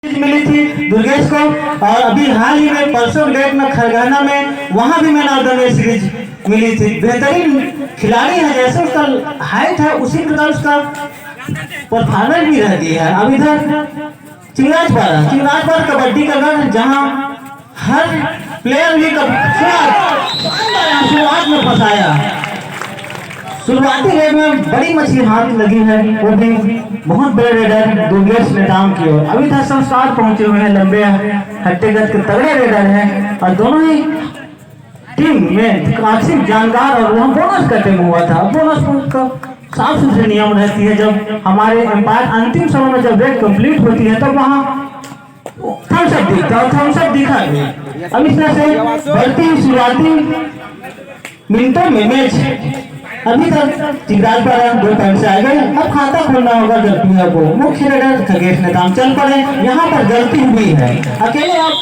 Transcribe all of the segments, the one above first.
मिली थी दुर्गेश को। और अभी हाल ही में परसों डेट में खरगाना में वहां भी man of the match series मिली थी। बेहतरीन खिलाड़ी है, जैसे उसका हाइट है उसी प्रकार उसका परफॉर्मेंस भी रहती है। अब इधर चिंगाजपाड़ा कबड्डी का गढ़, जहां हर प्लेयर भी शुरुआत में फंसाया। शुरुआती रेड में बड़ी मछली हाथ लगी है, वो भी बहुत बड़े रेडर दुर्गेश नेताम की ओर। अभी तक संस्कार पहुंचे हुए हैं, लंबे हट्टेगत के तगड़े रेडर हैं और दोनों ही टीम में काफी जानकार। और वहाँ बोनस का टीम हुआ था। बोनस का साफ सुथरे नियम रहती है। जब हमारे एम्पायर अंतिम समय में जब रेड कंप्लीट होती है तब वहाँ थम्स अप दिखता है और थम्स अप दिखा गया। अब इस तरह से बढ़ती शुरुआती मिनटों में मैच अभी तक चिंगाजपाड़ा 2 पॉइंट से आ गए। अब खाता खोलना होगा गलतियों को। मुख्य रेडर खगेश नेताम चल पड़े। यहाँ पर गलती हुई है, अकेले आप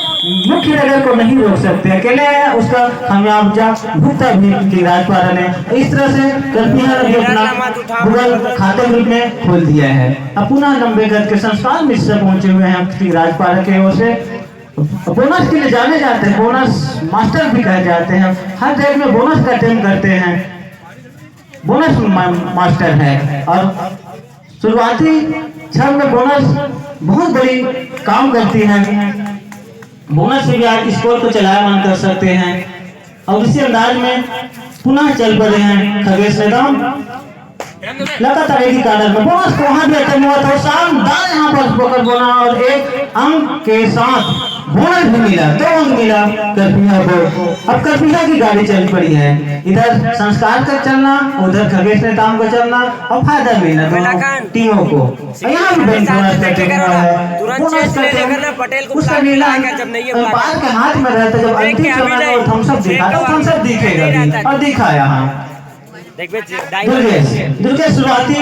मुख्य रेडर को नहीं रोक सकते, अकेले उसका खामियाजा भुगता भी चिंगाजपाड़ा ने। इस तरह से गलतियां ने अपना गूगल खाते ग्रुप में खोल दिया है। अब पुनः 90 गज के संस्कार मिश्र पहुंचे हुए हैं चिंगाजपाड़ा की ओर से। बोनस के लिए जाने जाते हैं, बोनस मास्टर भी कहे जाते हैं। हर रेड में बोनस का टीम करते हैं, बोनस मास्टर है। और शुरुआती क्षण में बोनस बहुत बड़ी काम करती है। बोनस से भी आप स्कोर को चलायमान कर सकते हैं। और इसी अंदाज में पुनः चल पड़े हैं खगेश नेताम। लगातार एक ही कार्नर में बोनस को वहां भी अटैक हुआ था। शानदार यहाँ पर पकड़ बोना और एक अंक के साथ बोनस भी मिला, 2 अंक मिला करपिया को। अब करपिया की गाड़ी चल पड़ी है। इधर संस्कार का चलना, उधर खगेश नेताम का चलना और फायदा मिलना दोनों टीमों को। यहाँ भी बोनस का टीम है, बोनस का टीम उसका नीलाम अंपायर के हाथ में रहता। जब अंतिम समय में थम्स अप दिखा तो थम्स अप दिखेगा भी, और दिखा यहाँ दुर्गेश शुरुआती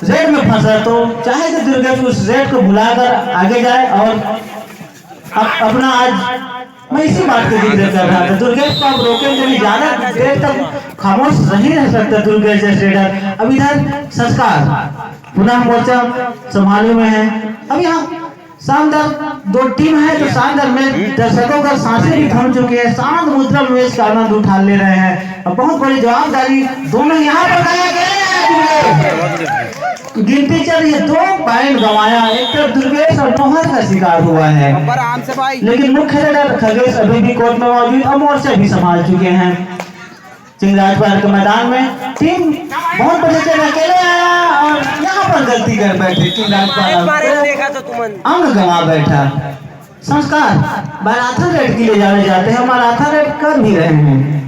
रेड में फंसा। तो चाहे कि दुर्गेश उस रेड को भुलाकर आगे जाए और अपना आज मैं इसी बात को जिक्र कर रहा था। दुर्गेश को आप रोकेंगे नहीं, ज्यादा देर तक खामोश नहीं रह सकता दुर्गेश जैसे रेडर। अब इधर संस्कार पुनः मोर्चा संभाले में है। अब यहाँ शानदार 2 टीम है तो शानदार में दर्शकों का सांसें भी थम चुकी है। शांत मुद्रा में मैच का आनंद उठा ले रहे हैं और बहुत बड़ी जवाबदारी दोनों यहाँ पर गिनती चल रही है। 2 पॉइंट गंवाया, एक तरफ दुर्गेश और नोहर का शिकार हुआ है। लेकिन मुख्य रेडर खगेश अभी भी कोर्ट में मौजूद और मोर्चा भी संभाल चुके हैं। चिंगाजपाड़ा के मैदान में टीम बहुत बड़े से अकेले आया और यहाँ पर गलती कर बैठे। चिंगाजपाड़ा अंग गंवा बैठा। संस्कार मैराथन रेड के लिए जाने जाते हैं, मैराथन रेड कर भी रहे हैं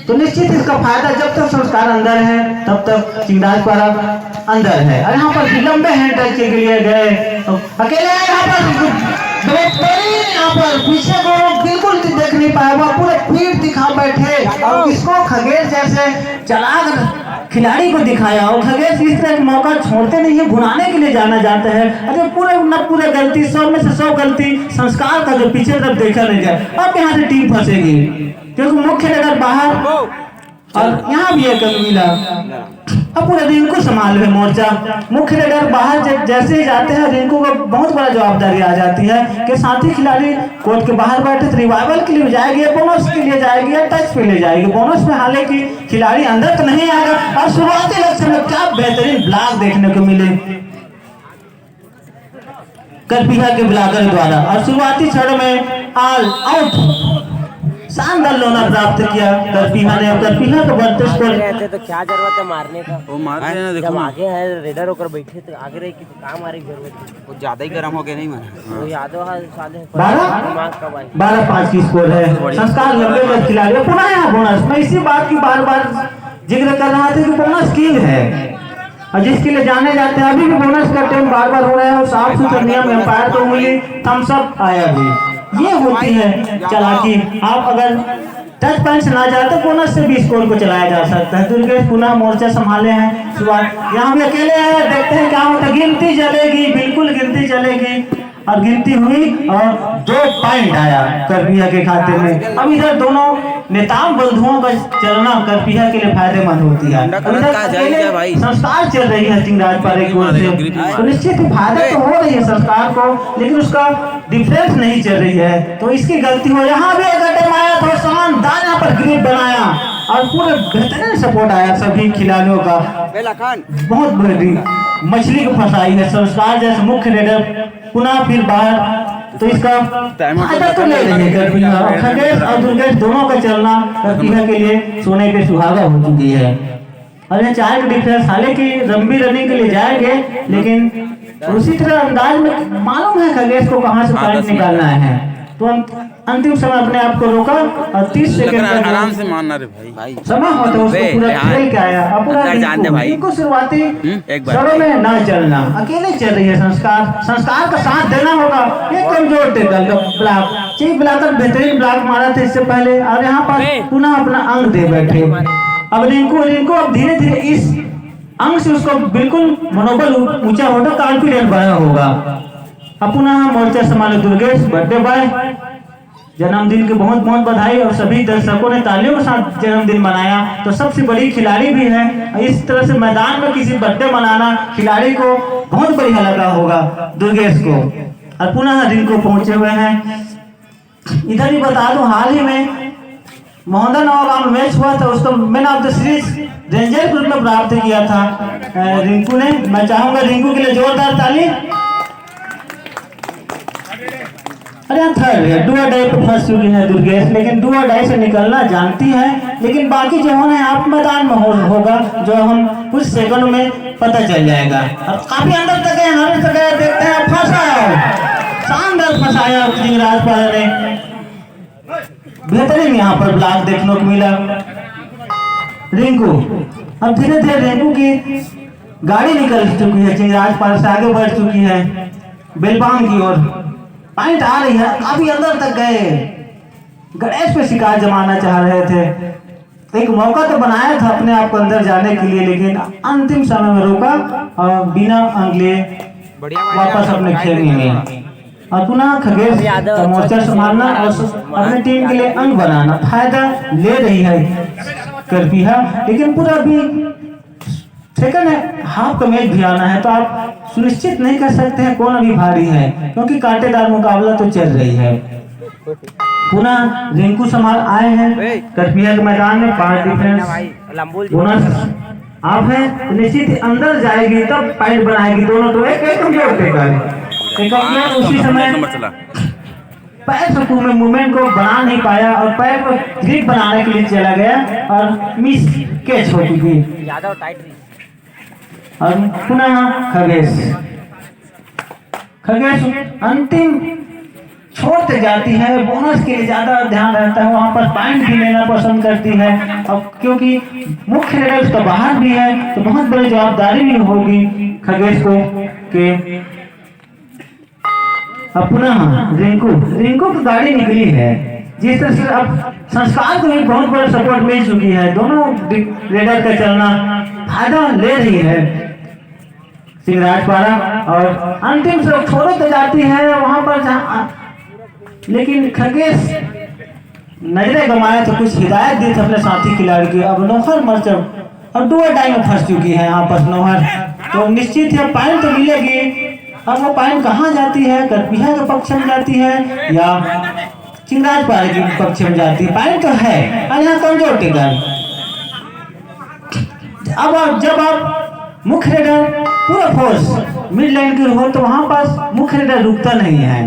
तो निश्चित इसका फायदा जब तक संस्कार अंदर है तब तक चिंगाजपाड़ा अंदर है। और यहाँ पर लंबे हैंड टच के लिए गए तो अकेले यहाँ पर पीछे को बिल्कुल देख नहीं पाया, वो पूरे पीठ दिखा बैठे और इसको खगेश जैसे चलाक खिलाड़ी को दिखाया। और खगेश इस तरह मौका छोड़ते नहीं है, भुनाने के लिए जाना जाता है। अरे पूरे गलती 100 में से 100 गलती संस्कार का जो पीछे तरफ देखा नहीं जाए। अब यहाँ से टीम फंसेगी क्योंकि मुख्य रेडर बाहर और यहाँ भी एक मिला। अब पूरे रिंकू संभाल है मोर्चा। मुख्य रेडर बाहर जैसे ही जाते हैं रिंकू को बहुत बड़ा जवाबदारी आ जाती है कि साथी खिलाड़ी कोर्ट के बाहर बैठे तो रिवाइवल के लिए जाएगी, बोनस के लिए जाएगी या टच पे ले जाएगी। बोनस में हालांकि खिलाड़ी अंदर तो नहीं आएगा। और शुरुआती लक्ष्य में क्या बेहतरीन ब्लॉक देखने को मिले करपिया के ब्लॉकर द्वारा। और शुरुआती क्षण में ऑल आउट शानदार लोना प्राप्त किया करपिया ने। करपिया को बढ़ते स्कोर रहते तो क्या जरूरत है मारने का, वो मारते हैं। देखो जब आगे है रेडर होकर बैठे तो आगे रही कि काम आने की जरूरत है। वो ज्यादा ही गर्म हो गया नहीं मारा। वो यादव साले 12-5 की स्कोर है। संस्कार लंबे खिलाड़ी पुनः यहाँ बोनस। मैं इसी बात की बार-बार जिक्र कर रहा था कि बोनस किंग है और जिसके लिए जाने जाते हैं। अभी भी बोनस का टाइम बार-बार हो रहा है और साफ सुथरा नियम एम्पायर तो उंगली थम्स अप आया भी। ये होती है चालाकी। आप अगर टच पंच ना जाए तो बोनस से भी स्कोर को चलाया जा सकता है। दुर्गेश पुनः मोर्चा संभाले हैं। शुरुआत यहाँ भी अकेले हैं, देखते हैं क्या होता है। गिनती चलेगी, बिल्कुल गिनती चलेगी। और गिनती हुई और 2 पॉइंट आया करपिया के खाते में। अब इधर दोनों नेताओं बंधुओं का चलना करपिया के लिए फायदेमंद होती है। अब इधर अकेले संस्कार चल रही है सिंह राजपारे की ओर से, तो निश्चित ही फायदा तो हो रही है संस्कार को, लेकिन उसका डिफरेंस नहीं चल रही है, तो इसकी गलती हो। यहाँ भी एक अटेम्प्ट आया तो शानदार यहाँ पर ग्रिप बनाया और पूरे बेहतरीन सपोर्ट आया सभी खिलाड़ियों का। बहुत बड़ी मछली को फंसाई है संस्कार जैसे मुख्य रेडर पुनः फिर बाहर, तो इसका फायदा तो ले रही है करपिया। खगेश और दुर्गेश दोनों का चलना करपिया के लिए सोने पे सुहागा हो चुकी है। और ये 4 का डिफरेंस, हालांकि लंबी रनिंग के लिए जाएंगे, लेकिन उसी तरह अंदाज में मालूम है खगेश को कहां से पॉइंट निकालना है, तो अंतिम समय अपने आप को रोका और 30 सेकंड का आराम से मानना रे भाई समय होता उसको पूरा खेल के आया। अब पूरा इनको शुरुआती शरों में ना चलना, अकेले चल रही है संस्कार का साथ देना होगा। एक कमजोर टेकल ब्लॉक चाहिए, ब्लॉकर बेहतरीन ब्लॉक मारा था इससे पहले और यहाँ पर पुनः अपना अंग दे बैठे। अब रिंकू अब धीरे धीरे इस अंग से उसको बिल्कुल मनोबल ऊंचा होगा, कॉन्फिडेंट बना होगा। अब पुनः मोर्चा संभाले दुर्गेश, बर्थडे बॉय, जन्मदिन की बहुत बहुत बधाई। और सभी दर्शकों ने तालियों के साथ जन्मदिन मनाया, तो सबसे बड़ी खिलाड़ी भी है। इस तरह से मैदान में किसी बर्थडे मनाना खिलाड़ी को बहुत बढ़िया लगा होगा दुर्गेश को। और पुनः रिंकू पहुंचे हुए हैं। इधर भी बता दूं, हाल ही में मोहनदा नवागांव में मैच हुआ था, उसको man of the series ranger group में प्राप्त किया था रिंकू ने। मैं चाहूंगा रिंकू के लिए जोरदार ताली। अरे थर्ड है, डू और डाई पे फंस चुकी है दुर्गेश, लेकिन डू और डाई से निकलना जानती है। लेकिन बाकी जो होना है आप मैदान में होगा, जो हम कुछ सेकंड में पता चल जाएगा। अब काफी अंदर तक है, हर जगह देखते हैं फंसा है, शानदार फंसाया सिंह राजपारे ने। बेहतरीन यहाँ पर ब्लॉक देखने को मिला रिंकू। अब धीरे धीरे रिंकू की गाड़ी निकल चुकी है, सिंह राजपारे से आगे बढ़ चुकी है बेलबाम की ओर। पॉइंट आ रही है, काफी अंदर तक गए, गणेश पे शिकार जमाना चाह रहे थे। एक मौका तो बनाया था अपने आप को अंदर जाने के लिए, लेकिन अंतिम समय में रोका और बिना अंगले वापस अपने खेल में। और पुनः खगेश का मोर्चा संभालना और अपने टीम के लिए अंक बनाना, फायदा ले रही है करपिया। लेकिन पूरा भी सेकंड है, हाफ का मैच भी आना है, तो आप सुनिश्चित नहीं कर सकते हैं कौन अभी भारी है, क्योंकि कांटेदार मुकाबला तो चल रही है। पुनः रिंकू संभाल आए हैं करपिया के मैदान में, 5 डिफरेंस बोनस आप है, निश्चित अंदर जाएगी तब पॉइंट बनाएगी दोनों। तो एक कमजोर टेकर उसी समय पैर से में मूवमेंट को बना नहीं पाया और पैर को ग्रिप बनाने के लिए चला गया और मिस कैच हो चुकी। और पुनः खगेश अंतिम छोड़ते जाती है, बोनस के लिए ज्यादा ध्यान रहता है, वहां पर पॉइंट भी लेना पसंद करती है। अब क्योंकि मुख्य रेडर उसका बाहर भी है, तो बहुत बड़ी जवाबदारी भी होगी खगेश को के। अब पुनः रिंकू की गाड़ी निकली है, जिस तरह से अब संस्कार को भी बहुत बड़ा सपोर्ट मिल चुकी है। दोनों रेडर का चलना फायदा ले रही है सिंह राजपारा, और अंतिम से छोड़ो तो जाती है वहां पर, लेकिन खगेश नजरे गंवाया तो कुछ हिदायत दी थी अपने साथी खिलाड़ी की। अब नौहर मर्चब और 2 टाइम में फंस चुकी है यहाँ पर नौहर, तो निश्चित है पॉइंट तो मिलेगी। अब वो पॉइंट कहाँ जाती है, करपिया के पक्ष में जाती है या सिंह राजपारे के पक्ष में जाती है, पॉइंट तो है। और यहाँ कमजोर टिकट। अब जब आप मुख्य रेडर पूरा फोर्स मिड लाइन की हो, तो वहां पास मुख्य रेडर रुकता नहीं है।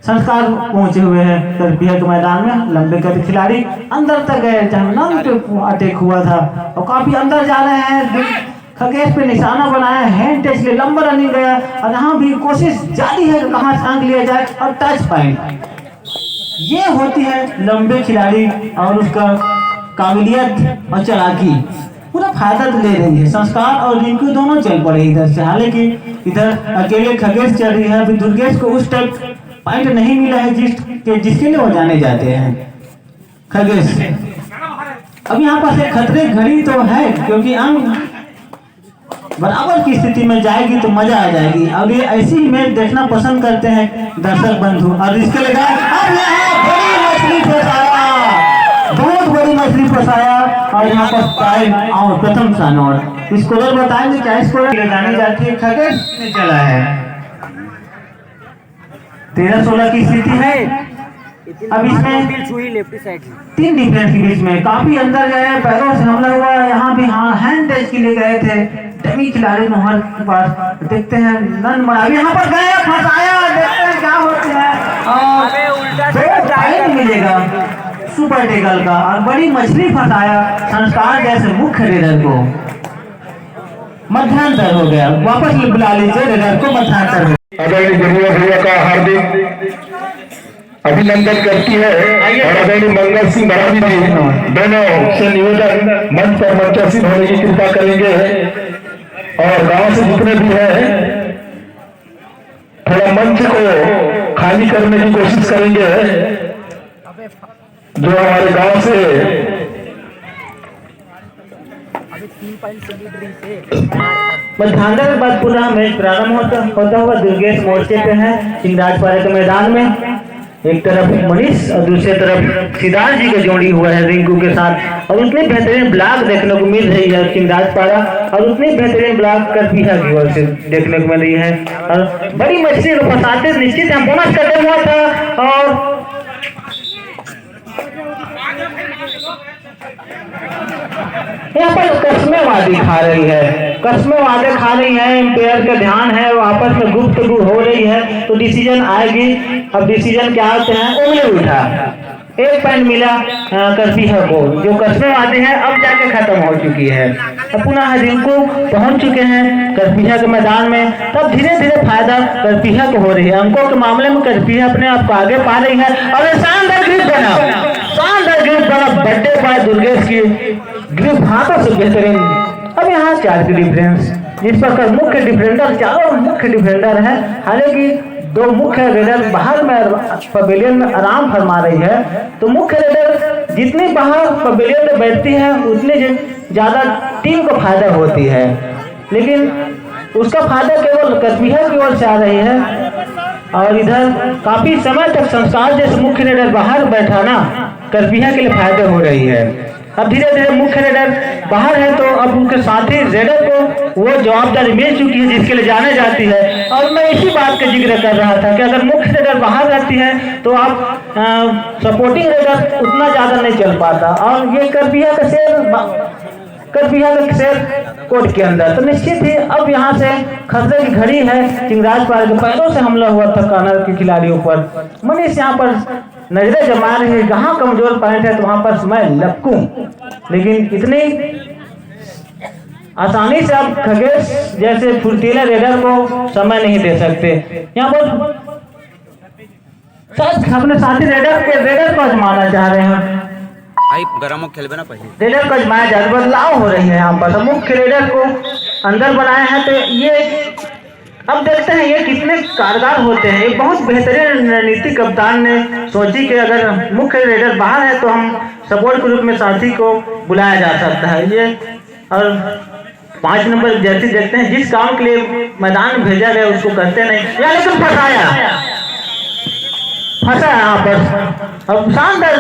संस्कार पहुंचे हुए हैं करपिया के मैदान में, लंबे कद खिलाड़ी अंदर तक गए, जहां अटैक हुआ था और काफी अंदर जा रहे हैं। खगेश पे निशाना बनाया, हैंड टच ले लंबा रनिंग गया और यहाँ भी कोशिश जारी है कहाँ छांग लिया जाए और टच पॉइंट। ये होती है लंबे खिलाड़ी और उसका काबिलियत और चालाकी, पूरा फायदा तो ले रही है। संस्कार और रिंकू दोनों चल पड़े इधर से, हालांकि इधर अकेले खगेश चल रही है। अभी दुर्गेश को उस टाइप पॉइंट नहीं मिला है जिसके लिए वो जाने जाते हैं खगेश। अब यहाँ पास एक खतरे घड़ी तो है, क्योंकि अंग बराबर की स्थिति में जाएगी तो मजा आ जाएगी। अब ये ऐसी ही मैच देखना पसंद करते हैं दर्शक बंधु। और इसके लिए अब यहाँ बड़ी मछली फंसाया, बहुत बड़ी मछली फंसाया और यहाँ पर टाइम और प्रथम स्थान। और स्कोर बताएंगे क्या स्कोर ले जानी जाती है, खगेश ने चला है 13-16 की स्थिति है। अब इसमें लेफ्ट साइड 3 डिफरेंस के बीच में काफी अंदर गए, पैरों से हमला हुआ। यहाँ भी हाँ हैंड टच के लिए गए थे डमी खिलाड़ी नोहर के पास। देखते हैं नन मरा यहाँ पर गए, फंसाया, देखते हैं क्या होता है और टाइम मिलेगा सुपर टेगल का। और बड़ी मछली फंसाया संस्कार जैसे मुख्य रेडर को। मध्यांतर हो गया, वापस बुला लीजिए रेडर को, मध्यांतर हो भैया का हार्दिक अभिनंदन करती है और आदरणीय मंगल सिंह बराबी जी दोनों से निवेदन मंच पर मंचासीन होने की कृपा करेंगे और गांव से जितने भी हैं थोड़ा मंच को खाली करने की कोशिश करेंगे। जो हमारे गांव से मध्यांतर के बाद पुनः मैच प्रारंभ होता हुआ दुर्गेश मोर्चे पे है सिंहराजपारा के मैदान में। एक तरफ मनीष और दूसरी तरफ सिद्धार्थ जी का जोड़ी हुआ है रिंकू के साथ। और उतनी बेहतरीन ब्लॉक देखने को मिल रही है सिंहराजपारा और उतनी बेहतरीन ब्लॉक करपीहा की ओर से देखने को मिल रही है। और बड़ी मछली को फंसाते निश्चित हम बोनस करते हुआ था। और यहाँ पर कस्में वादी खा रही है, कस्में वादे खा रही है, एम्पायर का ध्यान है, आपस में गुफ्तगू हो रही है तो डिसीजन आएगी। अब डिसीजन क्या होते हैं, उंगली उठा 1 पॉइंट मिला करपीहा को। जो कस्में वादे हैं अब जाके खत्म हो चुकी है। अब पुनः रिंकू पहुंच चुके हैं करपीहा के मैदान में। तब धीरे धीरे फायदा करपीहा को हो रही है। अंकों के मामले में करपीहा अपने आप को आगे पा रही है। और शानदार ग्रिप बना, शानदार ग्रिप बना, बर्थडे पाए दुर्गेश की ग्रिप हाथों से बेहतरीन। अब यहाँ 4 की डिफरेंस जिस पर मुख्य डिफेंडर, चारों मुख्य डिफेंडर है। हालांकि 2 मुख्य रेडर बाहर में पवेलियन में आराम फरमा रही है। तो मुख्य रेडर जितनी बाहर पवेलियन में बैठती है उतनी ज्यादा टीम को फायदा होती है, लेकिन उसका फायदा केवल करपीहा की ओर से आ रही है। और इधर काफी समय तक संस्कार जैसे मुख्य रेडर बाहर बैठा ना, करपीहा के लिए फायदा हो रही है। अब धीरे धीरे मुख्य रेडर बाहर है तो अब उनके साथी रेडर को वो जवाबदारी मिल चुकी है जिसके लिए जाने जाती है। और मैं इसी बात का जिक्र कर रहा था कि अगर मुख्य रेडर बाहर रहती है तो आप सपोर्टिंग रेडर उतना ज्यादा नहीं चल पाता। और ये करपीहा का शेर कोर्ट के अंदर, तो निश्चित ही अब यहाँ से खतरे की घड़ी है। सिंहराजपारा के पैरों से हमला हुआ था कानर के खिलाड़ियों पर। मनीष यहाँ पर नजरें जमा रहे हैं, जहाँ कमजोर पॉइंट है तो वहां पर मैं लपकूं, लेकिन इतनी आसानी से आप खगेश जैसे फुर्तीले रेडर को समय नहीं दे सकते। यहाँ पर शायद अपने साथी रेडर को आजमाना चाह रहे हैं। गरम खेलबे ना पहले रेडर को आजमाया जा रहा, बदलाव हो रही है यहाँ पर। तो मुख्य रेडर को अंदर बनाए हैं तो ये अब देखते हैं ये कितने कारगर होते हैं। एक बहुत बेहतरीन रणनीति कप्तान ने सोची कि अगर मुख्य रेडर बाहर है तो हम सपोर्ट ग्रुप में साथी को बुलाया जा सकता है। ये और 5 नंबर जर्सी देखते हैं जिस काम के लिए मैदान में भेजा गया उसको करते नहीं, या लेकिन फंसा यहाँ पर। अब शानदार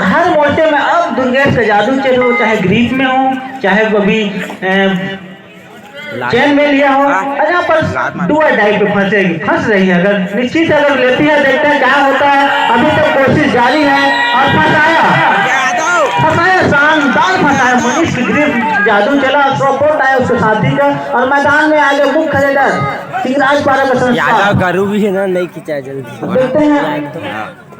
हर मोर्चे में अब दुर्गेश का जादू चल हो, चाहे ग्रीप में हो चाहे कभी चैन में लिया हो। और यहाँ पर डुआ डाइव पे फंस रही है। अगर निश्चित अगर लेती है, देखते हैं क्या होता है। अभी तक कोशिश जारी है और फंसाया शानदार फंसाया। मनीष की ग्रिप जादू चला, सपोर्ट आया उसके साथी का और मैदान में आगे मुख्य रेडर सिंहराजपारा का संस्कार करू भी है ना, नहीं खिंचा जल्दी। देखते हैं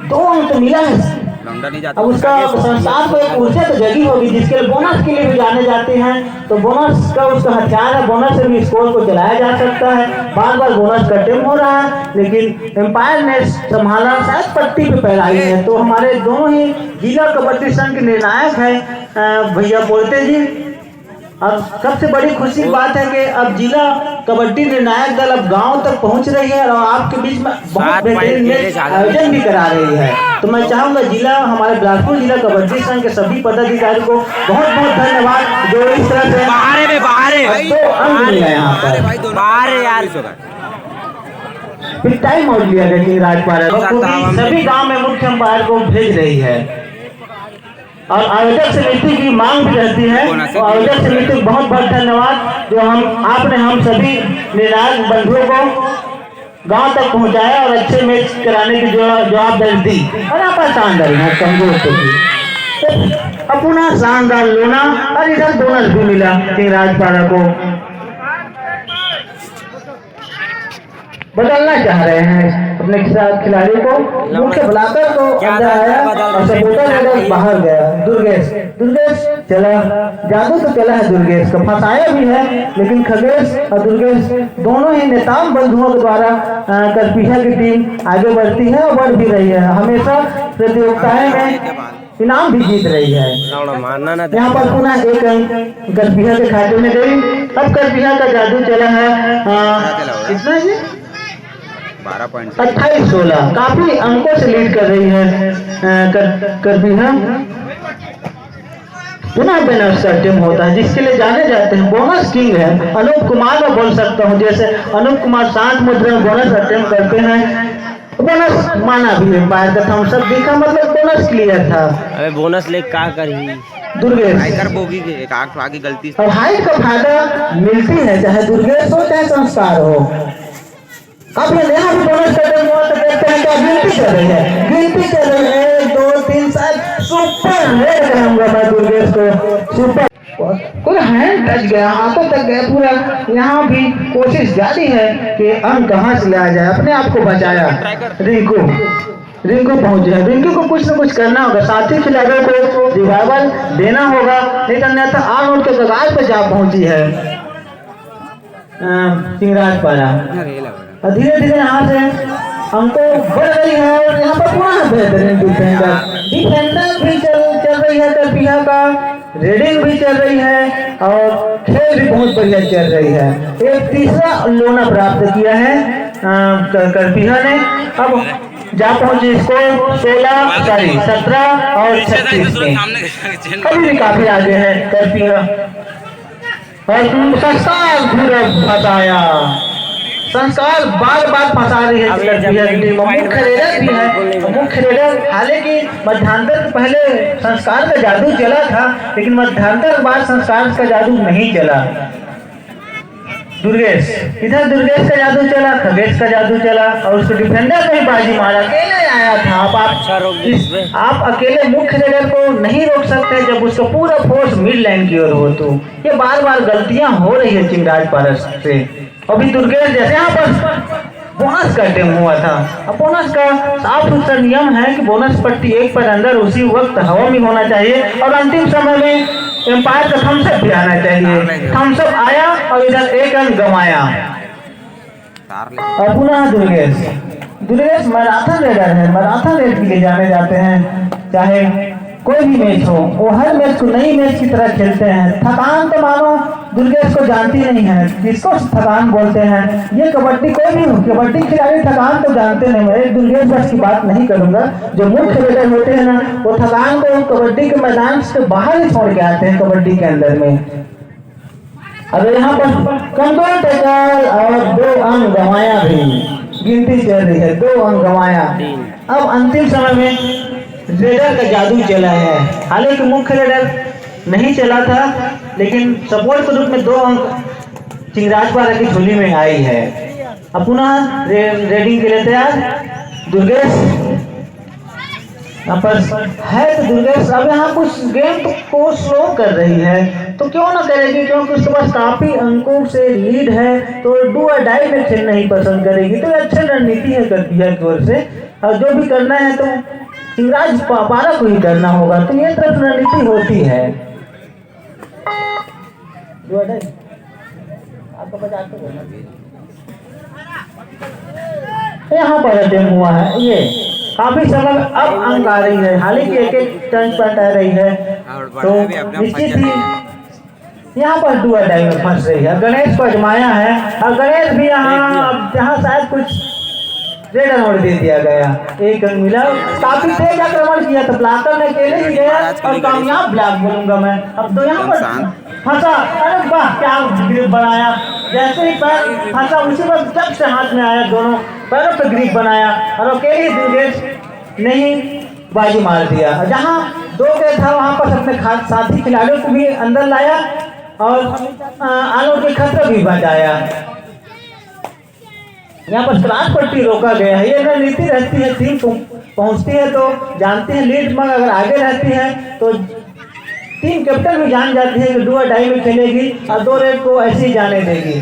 2 अंक तो मिला है। अब उसका संसार को एक ऊर्जा तो जगी होगी जिसके लिए बोनस के लिए भी जाने जाते हैं। तो बोनस का उसका हथियार है, बोनस से भी स्कोर को चलाया जा सकता है। बार बार बोनस का टेम हो रहा है, लेकिन एम्पायर ने संभाला, शायद पट्टी पे फैलाई है। तो हमारे दोनों ही जिला कबड्डी संघ के निर्णायक है भैया बोलते जी। अब सबसे बड़ी खुशी की बात है कि अब जिला कबड्डी निर्णायक दल अब गांव तक पहुंच रही है और आपके बीच में बहुत बेहतरीन मैच आयोजन भी करा रही है। तो मैं चाहूंगा जिला हमारे बिलासपुर जिला कबड्डी संघ के सभी पदाधिकारी को बहुत बहुत धन्यवाद जो इस तरह से दो अंक मिला यहाँ पर। बाहर है यार। फिर टाइम आउट लिया गया कि राजपाल सभी गांव में मुख्य अंपायर को भेज रही है और आयोजक समिति की मांग भी रहती है। तो आयोजक समिति को बहुत बहुत धन्यवाद जो आपने हम सभी निर्णायक बंधुओं को गांव तक पहुंचाया और अच्छे मैच कराने की जवाबदारी दी और आप शानदार है कमजोर तो अपना शानदार लोना और इधर बोनस भी मिला कि राजपाल को बदलना चाह रहे हैं अपने खिलाड़ी को। मुख्य बुलाकर को अंदर आया और सपोर्टर बाहर गया। दुर्गेश चला, जादू तो चला है दुर्गेश का, फंसाया भी है लेकिन खगेश और दुर्गेश दोनों ही नेताओं बंधुओं के द्वारा करपीहा की टीम आगे बढ़ती है और बढ़ भी रही है। हमेशा प्रतियोगिताएं में इनाम भी जीत रही है। यहाँ पर पुनः एक अंक करपीहा के खाते में गई। अब करपीहा का जादू चला है कितना है 28-16, काफी अंकों से लीड कर रही है करपीहा। पुनः बोनस का टीम होता है जिसके लिए जाने जाते हैं बोनस किंग है। अनूप कुमार में बोल सकता हूँ, जैसे अनूप कुमार शांत मुद्रा में बोनस अटेम्प्ट करते हैं। बोनस माना भी है, बाहर का थम्स अप दिखा मतलब बोनस क्लियर था। अबे बोनस ले क्या करी दुर्गेश बोगी के एक आगे गलती और हाइट का फायदा मिलती है चाहे दुर्गेश हो चाहे संस्कार हो। अब ये यहाँ भी बोनस करते हैं तो गिनती चल रही है 1 2 3 4 सुपर रेड कहूंगा मैं दुर्गेश को। सुपर कोई हैंड टच गया, हाथों तक गया पूरा। यहाँ भी कोशिश जारी है कि अंक कहाँ से लाया जाए। अपने आप को बचाया रिंकू पहुंचे हैं। रिंकू को कुछ न कुछ करना होगा, साथी खिलाड़ियों को रिवाइवल देना होगा, नहीं तो अन्यथा आउट के कगार पर जा पहुंची है राजपाला। और धीरे धीरे यहाँ से हमको बढ़ रही है और यहाँ पर पुनः बेहतरीन डिफेंडर भी चल रही है करपीहा का, रेडिंग भी चल रही है और खेल भी बहुत बढ़िया चल रही है। एक तीसरा लोना प्राप्त किया है करपीहा ने। अब जा पहुंचे स्कोर 17 और 36 में, अभी भी काफी आगे है करपीहा। और फंसाया संस्कार बार फंसा रही है मुख्य रेडर भी है। मुख्य रेडर हालांकि मध्यांतर के पहले संस्कार का जादू चला था लेकिन मध्यांतर के बाद संस्कार का जादू नहीं चला। दुर्गेश इधर दुर्गेश का जादू चला, खगेश का जादू चला और उसको डिफेंडर में बाजी मारा, अकेले आया था। आप अकेले मुख्य रेडर को नहीं रोक सकते जब उसका पूरा फोर्स मिड लाइन की ओर हो। तो ये बार गलतियां हो रही है चिंगराज पारस से। अभी दुर्गेश जैसे यहाँ पर बोनस का टीम हुआ था। अब बोनस का साफ सुथरा नियम है कि बोनस पट्टी 1 पर अंदर उसी वक्त हवा में होना चाहिए और अंतिम समय में एम्पायर का थम्सअप भी आना चाहिए। थम्सअप आया और इधर 1 अंक गंवाया। और पुनः दुर्गेश मैराथन रेडर है, मैराथन रेड के लिए जाने जाते हैं। चाहे कोई भी मैच हो वो हर मैच को नई मैच की तरह खेलते हैं। थकान तो मानो दुर्गेश को जानती नहीं है, किसको थकान बोलते हैं। ये कबड्डी कोई भी हो, कबड्डी खिलाड़ी थकान तो जानते नहीं। मैं एक दुर्गेश बस की बात नहीं करूंगा, जो मुख्य रेडर होते हैं ना वो थकान को कबड्डी के मैदान से बाहर ही छोड़ के आते हैं कबड्डी के अंदर में। अब यहाँ पर कमजोर टैकल और 2 अंक गंवाया भी, गिनती चल रही है 2 अंक गंवाया। अब अंतिम समय में रेडर का जादू चला है, हालांकि मुख्य रेडर नहीं चला था लेकिन सपोर्ट के रूप में 2 अंक चिंगराजपारा की झोली में आई है। अब पुनः रेडिंग के लिए तैयार दुर्गेश यहाँ पर है। तो दुर्गेश अब यहाँ कुछ गेम को स्लो कर रही है तो क्यों ना करेगी, क्योंकि उसके पास काफी अंकों से लीड है तो डू और डाई में खेलना ही पसंद करेगी। तो अच्छी रणनीति है करपीहा की ओर से और जो भी करना है तो चिंगराज पारा को ही करना होगा। तो ये तरफ रणनीति होती है। यहाँ पर अटेम्प्ट हुआ है, ये काफी समय अब अंक आ रही है, हालांकि एक टर्न पर आ रही है तो निश्चित ही यहाँ पर डू और डाई में फंस रही है। गणेश को अजमाया है और गणेश भी यहाँ शायद कुछ रेड अवार्ड दे दिया गया। एक अंक मिला। काफी तेज आक्रमण किया था, ब्लॉकर ने अकेले ही गया और कामयाब ब्लॉक बोलूंगा मैं। अब तो यहाँ पर फंसा, अरे वाह क्या ग्रिप बनाया, जैसे ही पैर फंसा उसी वक्त जब से हाथ में आया, दोनों पैरों पर ग्रिप बनाया और अकेले दुर्गेश ने ही बाजी मार दिया। जहाँ 2 गए था वहाँ पर अपने साथी खिलाड़ियों को भी अंदर लाया और आलोक के खतरा भी बचाया। यहाँ पर क्रॉस पट्टी रोका गया है। ये रणनीति रहती है, टीम पहुंचती है तो जानते हैं लीड में अगर आगे रहती है तो टीम कैप्टन भी जान जाती है कि 2 और डाई में खेलेगी और 2 रेड को ऐसे ही जाने देगी।